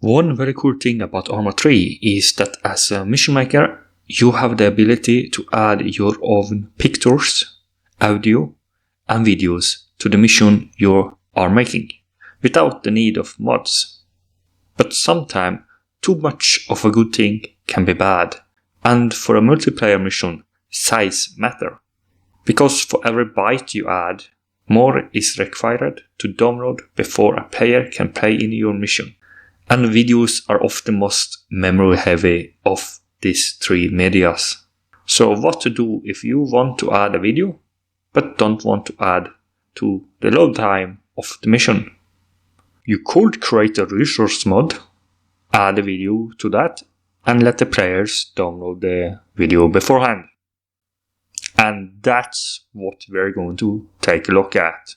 One very cool thing about Arma 3 is that as a mission maker, you have the ability to add your own pictures, audio, and videos to the mission you are making, without the need of mods. But sometimes, too much of a good thing can be bad, and for a multiplayer mission, size matters. Because for every byte you add, more is required to download before a player can play in your mission. And videos are often most memory heavy of these three medias. So what to do if you want to add a video, but don't want to add to the load time of the mission? You could create a resource mod, add a video to that, and let the players download the video beforehand. And that's what we're going to take a look at.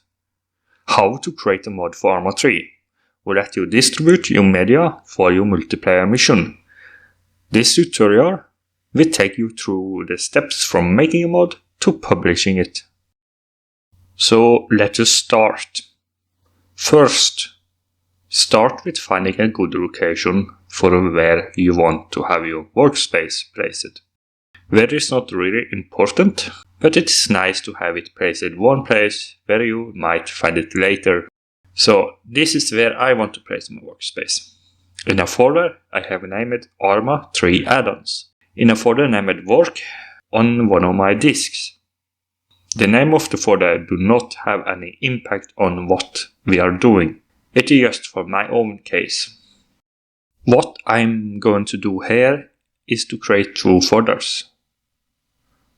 How to create a mod for Arma 3 will let you distribute your media for your multiplayer mission. This tutorial will take you through the steps from making a mod to publishing it. So let us start. First, start with finding a good location for where you want to have your workspace placed. Where is not really important, but it's nice to have it placed in one place where you might find it later. So this is where I want to place my workspace. In a folder I have named Arma 3 Addons. In a folder named Work on one of my disks. The name of the folder do not have any impact on what we are doing. It is just for my own case. What I'm going to do here is to create two folders.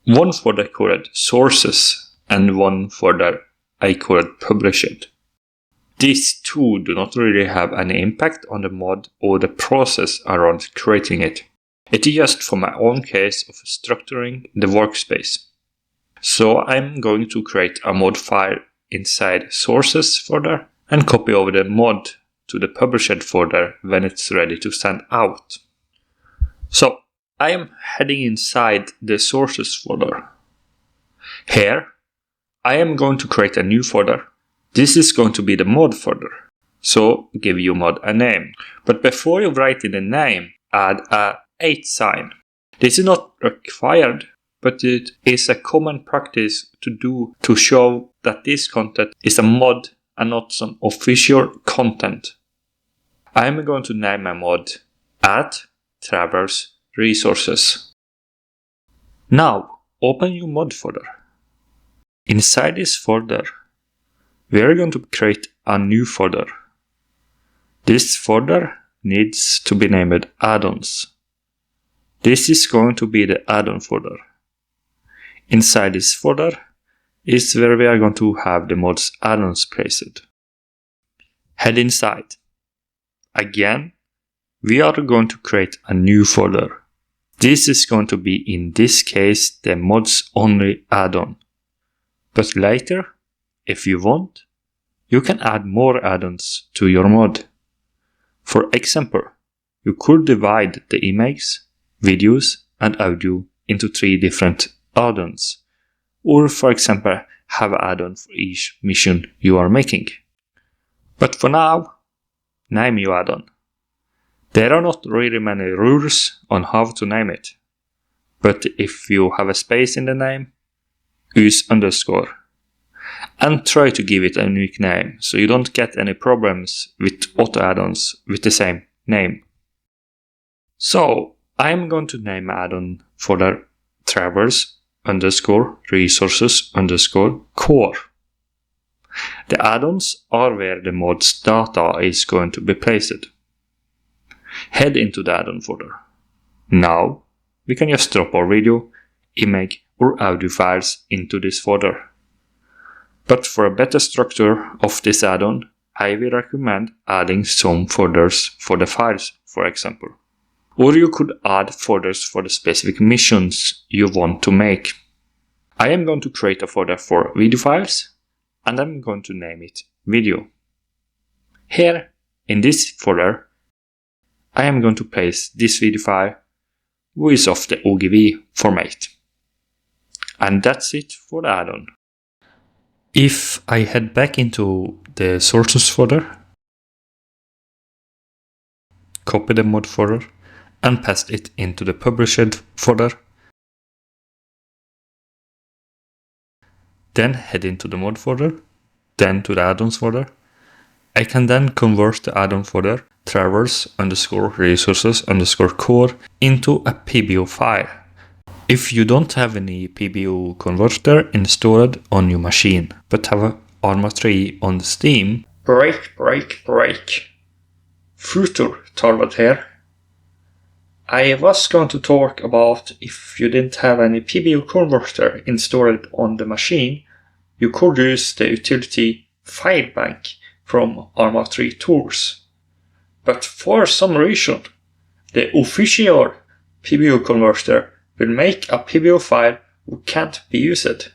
One folder called Sources and one folder I called Published. These two do not really have any impact on the mod or the process around creating it. It is just for my own case of structuring the workspace. So I'm going to create a mod file inside Sources folder and copy over the mod to the Published folder when it's ready to send out. So I am heading inside the Sources folder. Here I am going to create a new folder. This is going to be the mod folder, so give your mod a name. But before you write in the name, add a @ sign. This is not required, but it is a common practice to do to show that this content is a mod and not some official content. I am going to name my mod @Traverse Resources. Now open your mod folder. Inside this folder, we are going to create a new folder. This folder needs to be named Addons. This is going to be the Addon folder. Inside this folder is where we are going to have the mod's addons placed. Head inside. Again, we are going to create a new folder. This is going to be, in this case, the mod's only addon. But later, if you want, you can add more addons to your mod. For example, you could divide the images, videos, and audio into 3 different addons. Or for example, have an addon for each mission you are making. But for now, name your addon. There are not really many rules on how to name it. But if you have a space in the name, use underscore. And try to give it a unique name, so you don't get any problems with auto addons with the same name. So I'm going to name addon folder Traverse _resources _core. The addons are where the mod's data is going to be placed. Head into the addon folder. Now we can just drop our video, image or audio files into this folder. But for a better structure of this addon, I will recommend adding some folders for the files, for example. Or you could add folders for the specific missions you want to make. I am going to create a folder for video files, and I'm going to name it video. Here, in this folder, I am going to place this video file, which is of the OGV format. And that's it for the addon. If I head back into the sources folder, copy the mod folder and paste it into the published folder. Then head into the mod folder, then to the addons folder. I can then convert the addon folder traverse_resources_core into a PBO file. If you don't have any PBO converter installed on your machine, but have Arma 3 on Steam, break. Future Torvald here. I was going to talk about if you didn't have any PBO converter installed on the machine, you could use the utility FileBank from Arma 3 tools. But for some reason, the official PBO converter will make a PBO file who can't be used.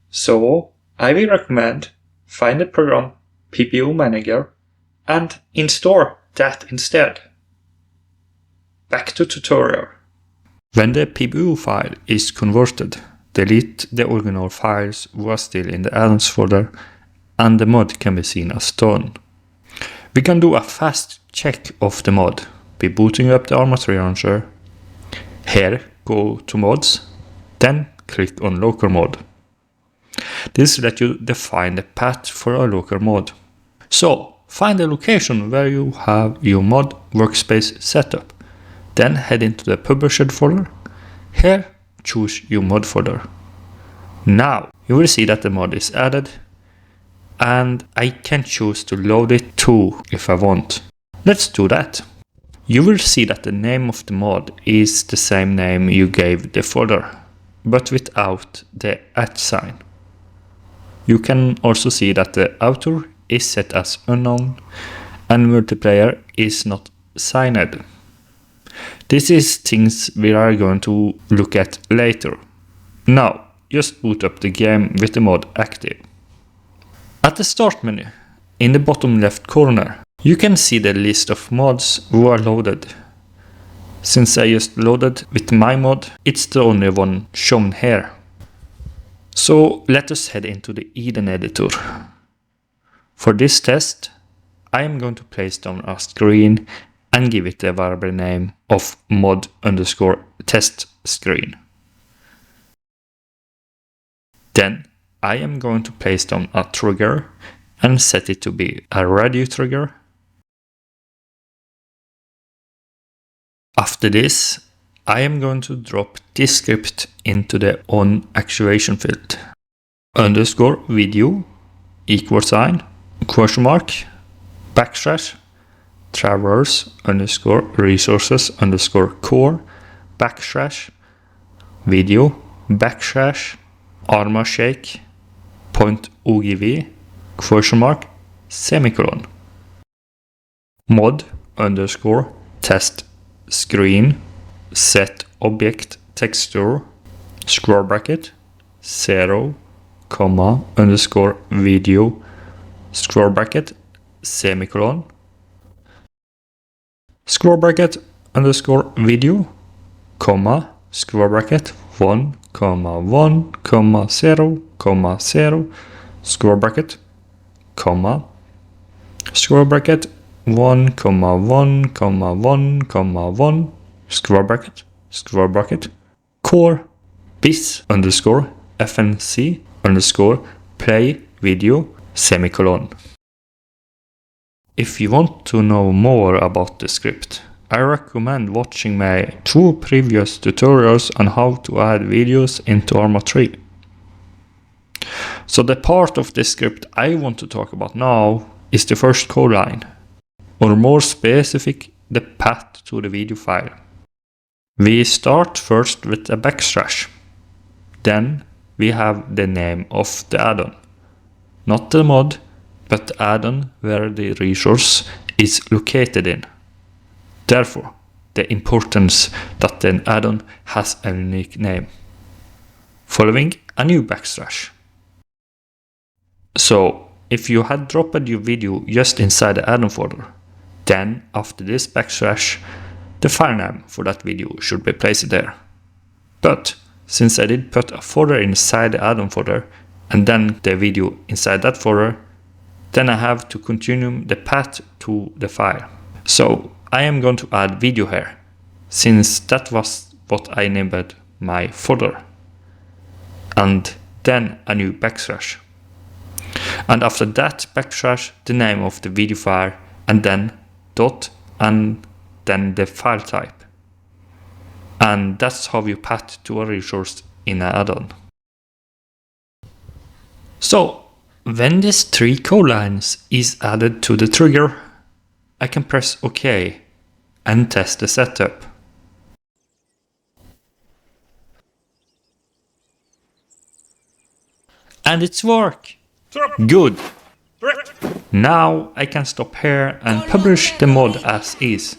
So I will recommend find the program PBO Manager and install that instead. Back to tutorial. When the PBO file is converted, delete the original files who are still in the addons folder and the mod can be seen as done. We can do a fast check of the mod by booting up the Arma 3 launcher. Here, go to mods, then click on local mod. This lets you define the path for a local mod. So, find the location where you have your mod workspace set up. Then head into the published folder. Here, choose your mod folder. Now, you will see that the mod is added, and I can choose to load it too if I want. Let's do that. You will see that the name of the mod is the same name you gave the folder, but without the @ sign. You can also see that the author is set as unknown and multiplayer is not signed. This is things we are going to look at later. Now, just boot up the game with the mod active. At the start menu, in the bottom left corner, you can see the list of mods who are loaded. Since I just loaded with my mod, it's the only one shown here. So let us head into the Addon editor. For this test, I am going to place down a screen and give it the variable name of mod_test screen. Then I am going to place down a trigger and set it to be a radio trigger. After this, I am going to drop this script into the on actuation field. _video =, traverse_resources_core /video /arma shake .ogv semicolon mod_test screen set object texture square bracket 0, _video square bracket semicolon square bracket _video square bracket 1, 1, 0, 0 square bracket square bracket 1, 1, 1, 1 square bracket core bis_fnc_play video semicolon. If you want to know more about the script, I recommend watching my 2 previous tutorials on how to add videos into Arma 3. So the part of the script I want to talk about now is the first code line, or more specific, the path to the video file. We start first with a \. Then we have the name of the addon, not the mod, but the addon where the resource is located in. Therefore, the importance that an addon has a unique name. Following a new \. So, if you had dropped your video just inside the addon folder, then after this \, the file name for that video should be placed there. But since I did put a folder inside the addon folder and then the video inside that folder, then I have to continue the path to the file. So I am going to add video here, since that was what I named my folder. And then a new backslash. And after that backslash, the name of the video file, and then dot, and then the file type. And that's how you path to a resource in an add-on. So when this 3 code lines is added to the trigger, I can press OK and test the setup. And it's work! Good! Now I can stop here and publish the mod as is.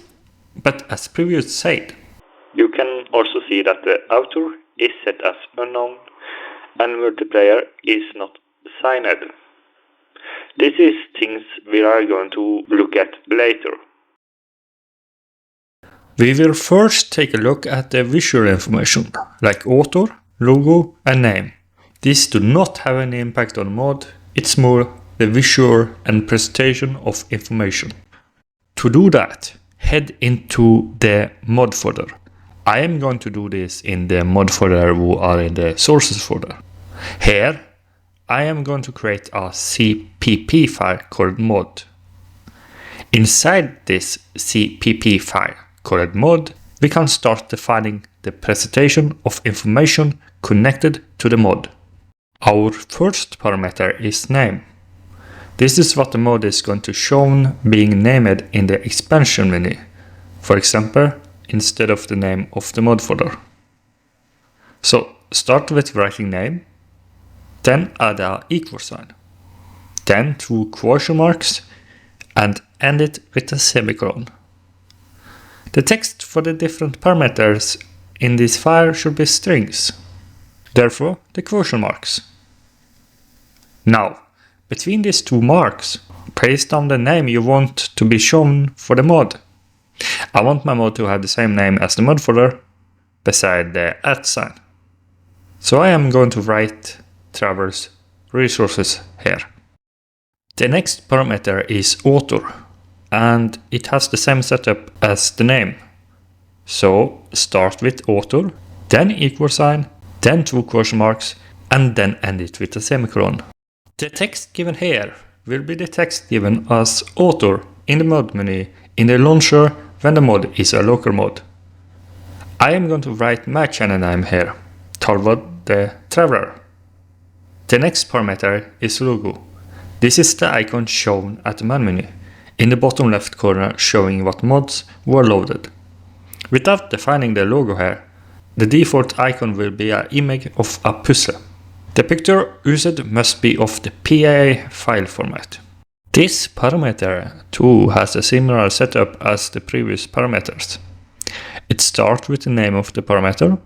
But as previously said, you can also see that the author is set as unknown and multiplayer is not signed. This is things we are going to look at later. We will first take a look at the visual information, like author, logo and name. This do not have any impact on mod, it's more the visual and presentation of information. To do that, head into the mod folder. I am going to do this in the mod folder who are in the sources folder. Here, I am going to create a CPP file called mod. Inside this CPP file called mod, we can start defining the presentation of information connected to the mod. Our first parameter is name. This is what the mod is going to show being named in the expansion menu. For example, instead of the name of the mod folder. So start with writing name, then add a equal sign, then 2 question marks, and end it with a semicolon. The text for the different parameters in this file should be strings, therefore the question marks. Now, between these 2 marks, paste down the name you want to be shown for the mod. I want my mod to have the same name as the mod folder beside the @ sign. So I am going to write traverse resources here. The next parameter is author, and it has the same setup as the name. So start with author, then equal sign, then 2 question marks, and then end it with a semicolon. The text given here will be the text given as author in the mod menu in the launcher when the mod is a local mod. I am going to write my channel name here, Torvald the Traveler. The next parameter is logo. This is the icon shown at the man menu, in the bottom left corner showing what mods were loaded. Without defining the logo here, the default icon will be an image of a puzzle. The picture used must be of the PBO-File format. This parameter too has a similar setup as the previous parameters. It starts with the name of the parameter,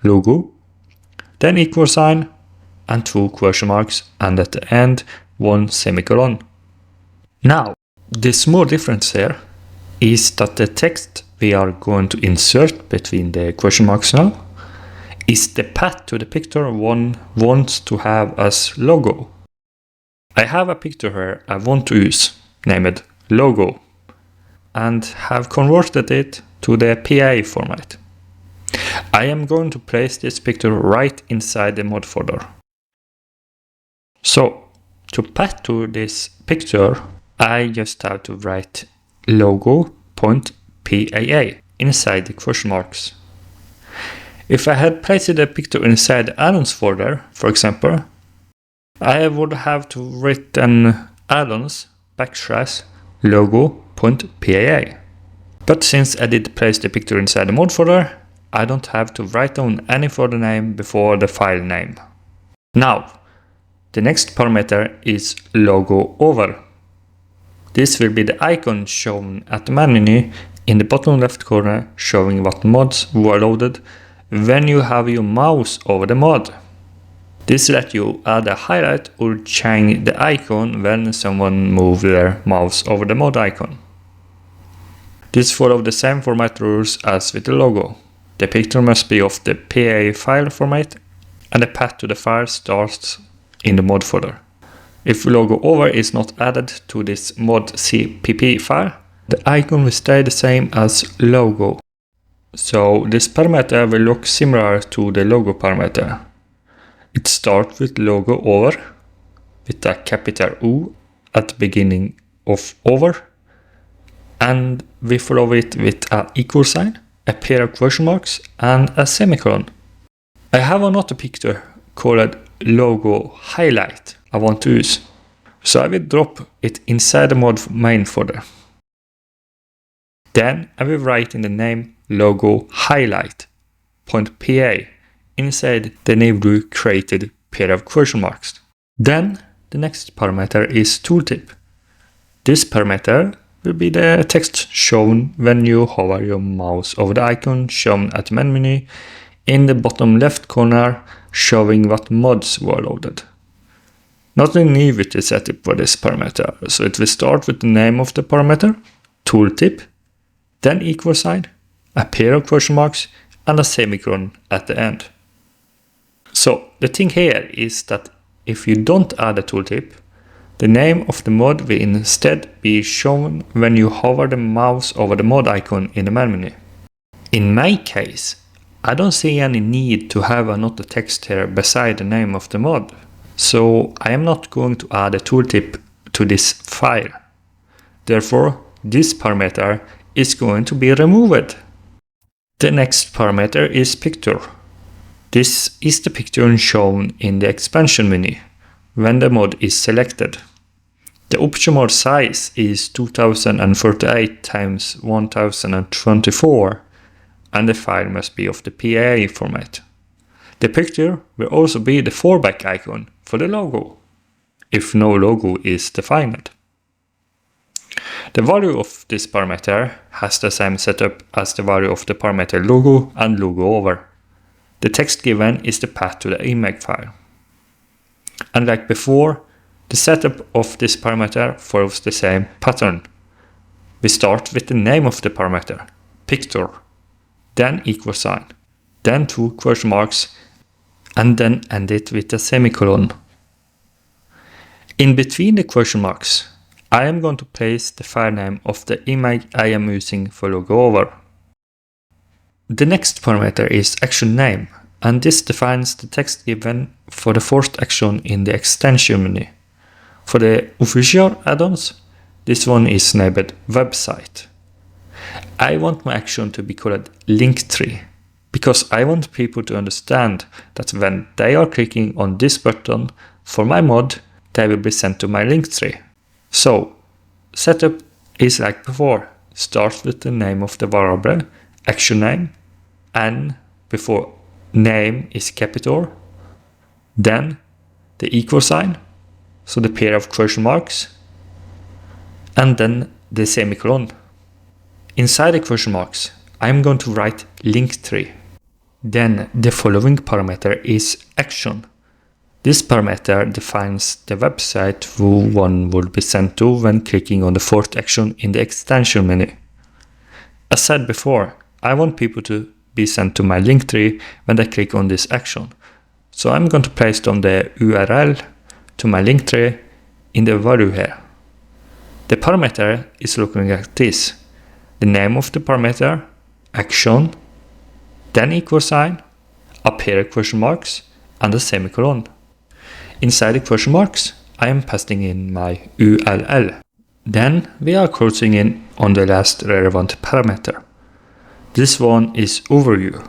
logo, then equal sign, and 2 question marks, and at the end 1 semicolon. Now, the small difference here is that the text we are going to insert between the question marks now is the path to the picture one wants to have as logo. I have a picture here I want to use, named logo, and have converted it to the PBO format. I am going to place this picture right inside the mod folder. So, to path to this picture, I just have to write logo.paa inside the question marks. If I had placed the picture inside the Addons folder, for example, I would have to write an Addons /logo.paa. But since I did place the picture inside the mod folder, I don't have to write down any folder name before the file name. Now, the next parameter is logo over. This will be the icon shown at the menu in the bottom left corner showing what mods were loaded when you have your mouse over the mod. This lets you add a highlight or change the icon when someone moves their mouse over the mod icon. This follows the same format rules as with the logo. The picture must be of the PBO-File format, and the path to the file starts in the mod folder. If logo over is not added to this Mod.CPP file, The icon will stay the same as logo. So this parameter will look similar to the logo parameter. It starts with logo over, with a capital O at the beginning of over, and we follow it with an equal sign, a pair of question marks, and a semicolon. I have another picture called logo highlight I want to use, so I will drop it inside the mod main folder. Then I will write in the name logo highlight.pa inside the newly created pair of question marks. Then the next parameter is tooltip. This parameter will be the text shown when you hover your mouse over the icon shown at the menu in the bottom left corner, showing what mods were loaded. Nothing new with the setup for this parameter, so it will start with the name of the parameter, tooltip, then equal sign, a pair of question marks, and a semicolon at the end. So the thing here is that if you don't add a tooltip, the name of the mod will instead be shown when you hover the mouse over the mod icon in the menu. In my case, I don't see any need to have another text here beside the name of the mod, so I am not going to add a tooltip to this file. Therefore, this parameter is going to be removed. The next parameter is picture. This is the picture shown in the expansion menu when the mod is selected. The optimal size is 2048 x 1024, and the file must be of the PA format. The picture will also be the fallback icon for the logo, if no logo is defined. The value of this parameter has the same setup as the value of the parameter logo and logo over. The text given is the path to the image file. And like before, the setup of this parameter follows the same pattern. We start with the name of the parameter, picture, then equal sign, then two question marks, and then end it with a semicolon. In between the question marks, I am going to place the file name of the image I am using for logo over. The next parameter is action name, and this defines the text given for the first action in the extension menu. For the official add-ons, this one is named website. I want my action to be called Linktree, because I want people to understand that when they are clicking on this button for my mod, they will be sent to my Linktree. So, setup is like before. Start with the name of the variable, action name, and before name is capital, then the equal sign, so the pair of question marks, and then the semicolon. Inside the question marks, I'm going to write Linktree. Then the following parameter is action. This parameter defines the website who one will be sent to when clicking on the fourth action in the extension menu. As said before, I want people to be sent to my Linktree when they click on this action. So I'm going to place down the URL to my Linktree in the value here. The parameter is looking like this. The name of the parameter, action, then equal sign, a pair of question marks, and a semicolon. Inside the question marks, I am passing in my URL. Then we are closing in on the last relevant parameter. This one is overview.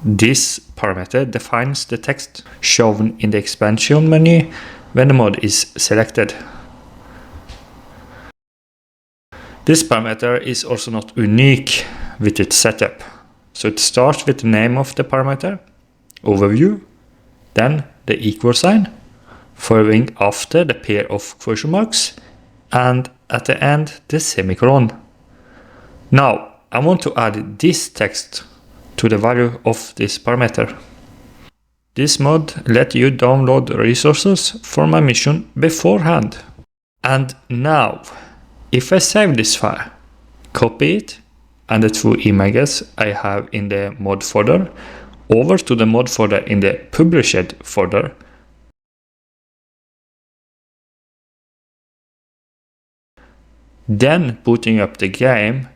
This parameter defines the text shown in the expansion menu when the mod is selected. This parameter is also not unique with its setup. So it starts with the name of the parameter, overview, then the equal sign, following after the pair of question marks, and at the end the semicolon. Now I want to add this text to the value of this parameter. This mod lets you download resources for my mission beforehand. And now, if I save this file, copy it, and the two images I have in the mod folder over to the mod folder in the published folder, Then booting up the game,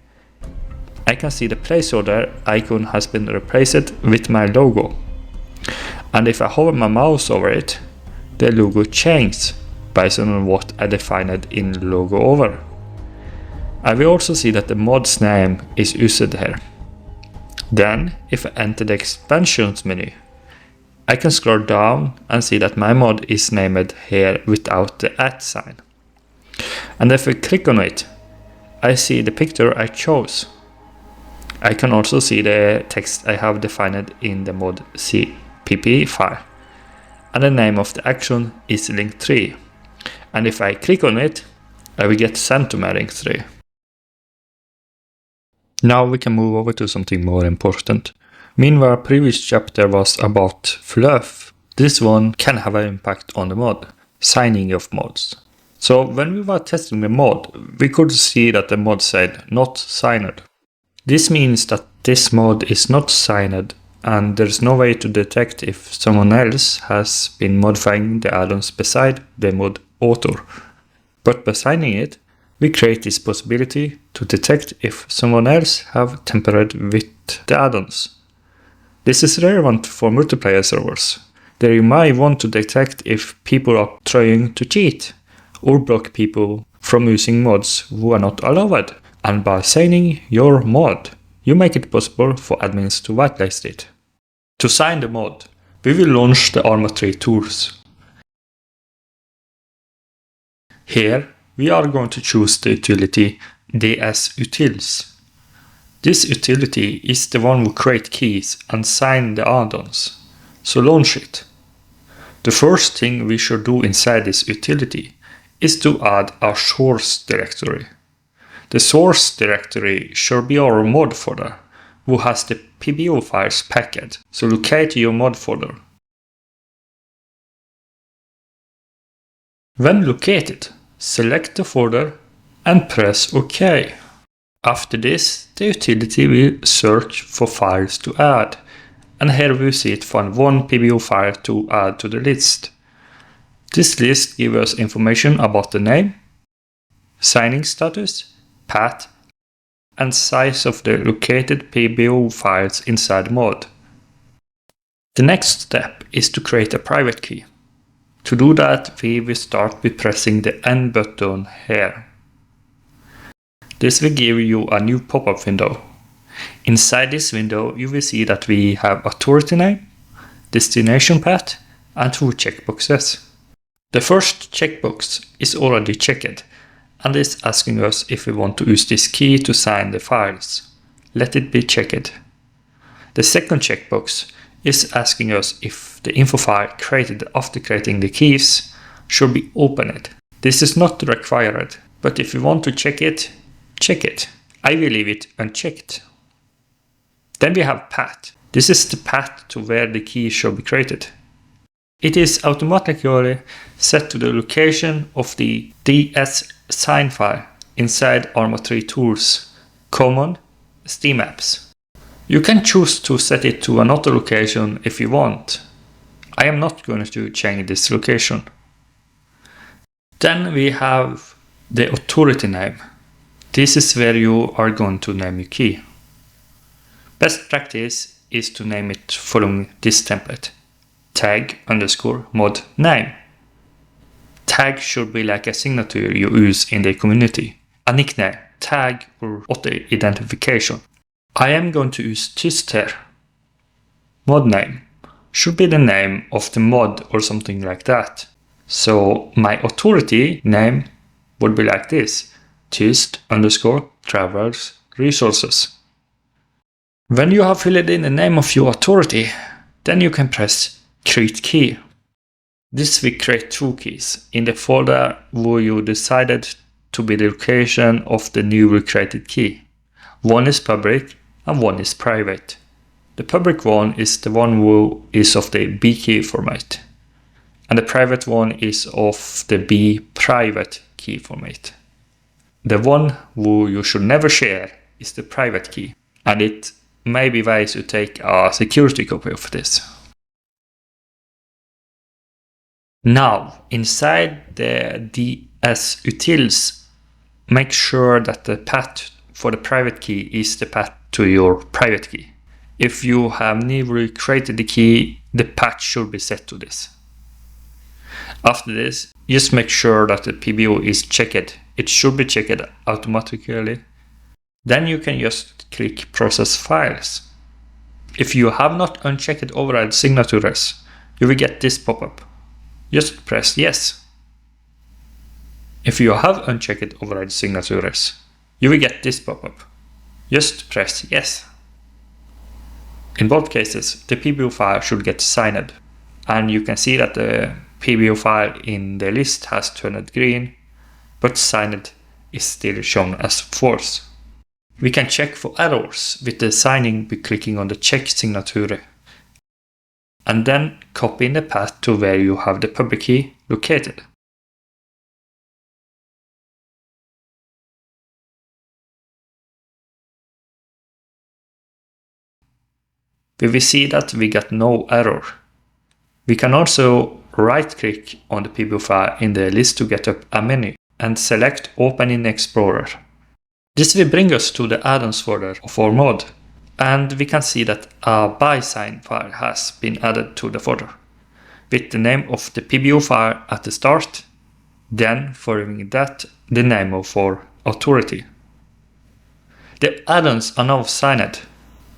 I can see the placeholder icon has been replaced with my logo. And if I hover my mouse over it, the logo changes based on what I defined in logo over. I will also see that the mod's name is used here. Then, if I enter the expansions menu, I can scroll down and see that my mod is named here without the @ sign. And if I click on it, I see the picture I chose. I can also see the text I have defined in the Mod.CPP file. And the name of the action is link 3. And if I click on it, I will get sent to my link 3. Now we can move over to something more important. Meanwhile, previous chapter was about fluff. This one can have an impact on the mod, signing of mods. So when we were testing the mod, we could see that the mod said not signed. This means that this mod is not signed and there's no way to detect if someone else has been modifying the add-ons beside the mod author. But by signing it, we create this possibility to detect if someone else have tampered with the add-ons. This is relevant for multiplayer servers. There you might want to detect if people are trying to cheat or block people from using mods who are not allowed. And by signing your mod, you make it possible for admins to whitelist it. To sign the mod, we will launch the Arma 3 tools. Here, we are going to choose the utility dsutils. This utility is the one who creates keys and sign the add-ons, so launch it. The first thing we should do inside this utility is to add our source directory. The source directory should be our mod folder, who has the PBO files packed, so locate your mod folder. When located, select the folder and press OK. After this, the utility will search for files to add, and here we see it found one PBO file to add to the list. This list gives us information about the name, signing status, path, and size of the located PBO files inside mod. The next step is to create a private key. To do that, we will start with pressing the N button here. This will give you a new pop-up window. Inside this window, you will see that we have authority name, destination path, and 2 checkboxes. The first checkbox is already checked and is asking us if we want to use this key to sign the files. Let it be checked. The second checkbox is asking us if the info file created after creating the keys should be opened. This is not required, but if you want to check it, check it. I will leave it unchecked. Then we have path. This is the path to where the key should be created. It is automatically set to the location of the ds sign file inside Arma 3 tools, common, Steam apps. You can choose to set it to another location if you want. I am not going to change this location. Then we have the authority name. This is where you are going to name your key. Best practice is to name it following this template. tag_mod name. Tag should be like a signature you use in the community. A nickname, tag, or auto identification. I am going to use tyst here. Mod name should be the name of the mod or something like that. So my authority name would be like this. tyst_travels resources. When you have filled in the name of your authority, then you can press create key. This will create 2 keys in the folder where you decided to be the location of the newly created key. One is public and one is private. The public one is the one who is of the B key format, and the private one is of the B private key format. The one who you should never share is the private key, and it may be wise to take a security copy of this. Now, inside the dsutils make sure that the path for the private key is the path to your private key. If you have never created the key, the path should be set to this. After this, just make sure that the PBO is checked. It should be checked automatically. Then you can just click Process Files. If you have not unchecked Override Signatures, you will get this pop-up. Just press Yes. If you have unchecked Override Signatures, you will get this pop-up. Just press Yes. In both cases, the PBO file should get signed, and you can see that the PBO file in the list has turned green, but signed is still shown as false. We can check for errors with the signing by clicking on the Check Signature, and then copy in the path to where you have the public key located. We will see that we got no error. We can also right-click on the PBO file in the list to get up a menu and select Open in Explorer. This will bring us to the Addons folder of our mod, and we can see that a by sign file has been added to the folder, with the name of the PBO file at the start, then following that the name of our authority. The addons are now signed,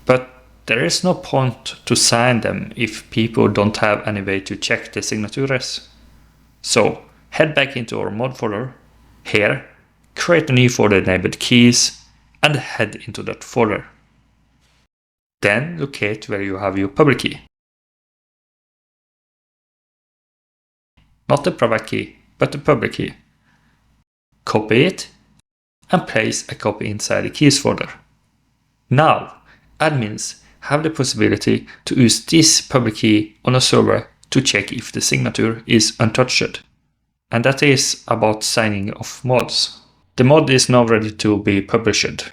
but there is no point to sign them if people don't have any way to check the signatures. So head back into our mod folder, here, create a new folder enabled keys, and head into that folder. Then locate where you have your public key. Not the private key, but the public key. Copy it, and place a copy inside the keys folder. Now, admins have the possibility to use this public key on a server to check if the signature is untouched. And that is about signing of mods. The mod is now ready to be published.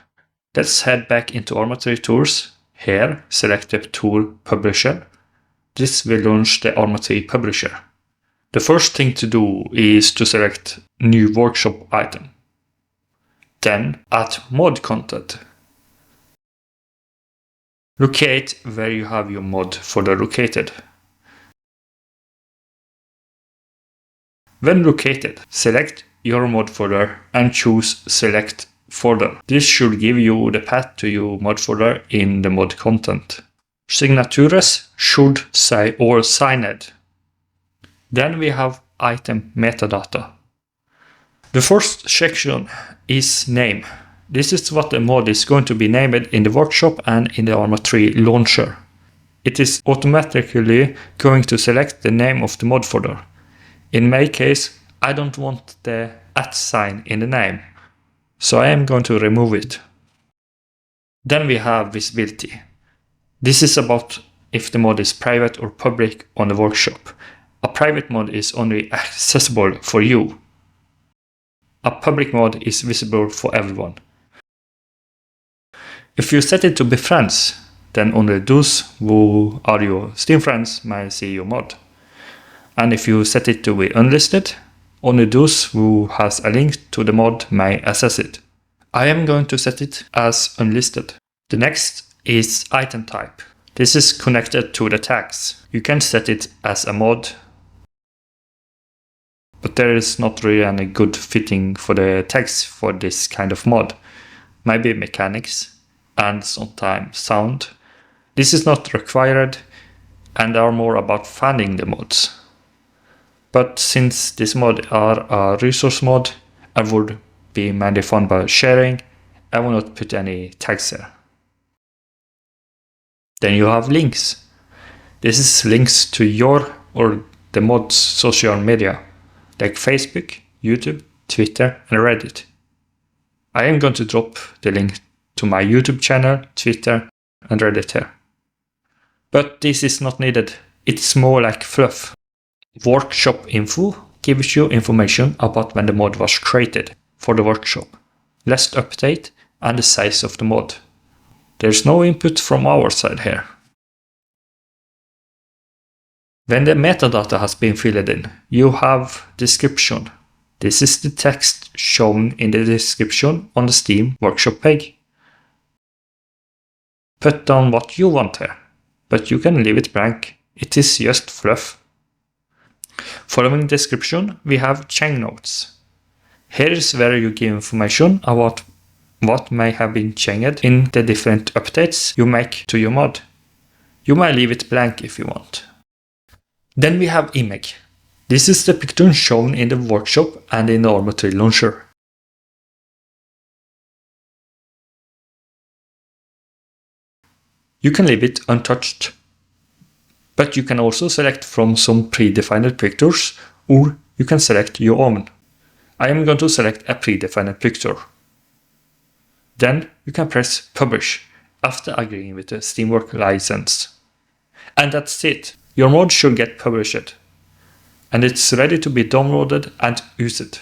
Let's head back into Arma 3 Tools. Here, select the tool Publisher. This will launch the Arma 3 Publisher. The first thing to do is to select New Workshop item. Then add mod content. Locate where you have your mod folder located. When located, select your mod folder and choose Select Folder. This should give you the path to your mod folder in the mod content. Signatures should say all signed. Then we have item metadata. The first section is name. This is what the mod is going to be named in the workshop and in the Arma 3 launcher. It is automatically going to select the name of the mod folder. In my case, I don't want the @ sign in the name, so I am going to remove it. Then we have visibility. This is about if the mod is private or public on the workshop. A private mod is only accessible for you. A public mod is visible for everyone. If you set it to be friends, then only those who are your Steam friends may see your mod. And if you set it to be unlisted, only those who has a link to the mod may access it. I am going to set it as unlisted. The next is item type. This is connected to the tags. You can set it as a mod, but there is not really any good fitting for the tags for this kind of mod. Maybe mechanics and sometimes sound. This is not required and are more about finding the mods. But since this mod are a resource mod and would be mainly found by sharing, I will not put any tags here. Then you have links. This is links to your or the mod's social media, like Facebook, YouTube, Twitter, and Reddit. I am going to drop the link to my YouTube channel, Twitter, and Reddit here. But this is not needed. It's more like fluff. Workshop info gives you information about when the mod was created for the workshop, last update, and the size of the mod. There's no input from our side here. When the metadata has been filled in, you have description. This is the text shown in the description on the Steam Workshop page. Put down what you want here, but you can leave it blank. It is just fluff. Following the description, we have chain notes. Here is where you give information about what may have been changed in the different updates you make to your mod. You may leave it blank if you want. Then we have image. This is the picture shown in the workshop and in the Arma 3 launcher. You can leave it untouched, but you can also select from some predefined pictures, or you can select your own. I am going to select a predefined picture. Then you can press Publish after agreeing with the Steamworks license. And that's it. Your mod should get published. And it's ready to be downloaded and used.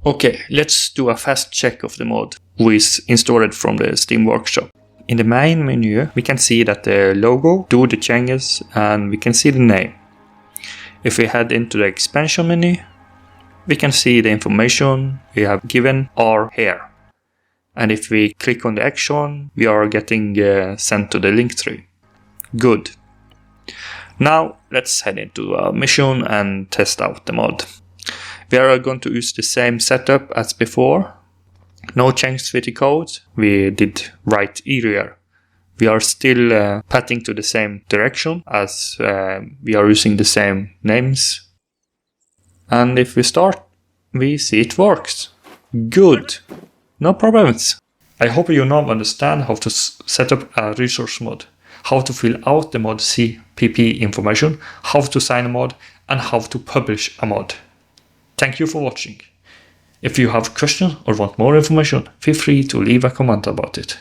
Okay, let's do a fast check of the mod, who is installed from the Steam Workshop. In the main menu, we can see that the logo do the changes and we can see the name. If we head into the expansion menu, we can see the information we have given are here. And if we click on the action, we are getting sent to the link tree. Good. Now let's head into a mission and test out the mod. We are going to use the same setup as before. No change with the code. We did right earlier. We are still pathing to the same direction as we are using the same names. And if we start, we see it works. Good. No problems. I hope you now understand how to set up a resource mod, how to fill out the mod.CPP information, how to sign a mod, and how to publish a mod. Thank you for watching. If you have questions or want more information, feel free to leave a comment about it.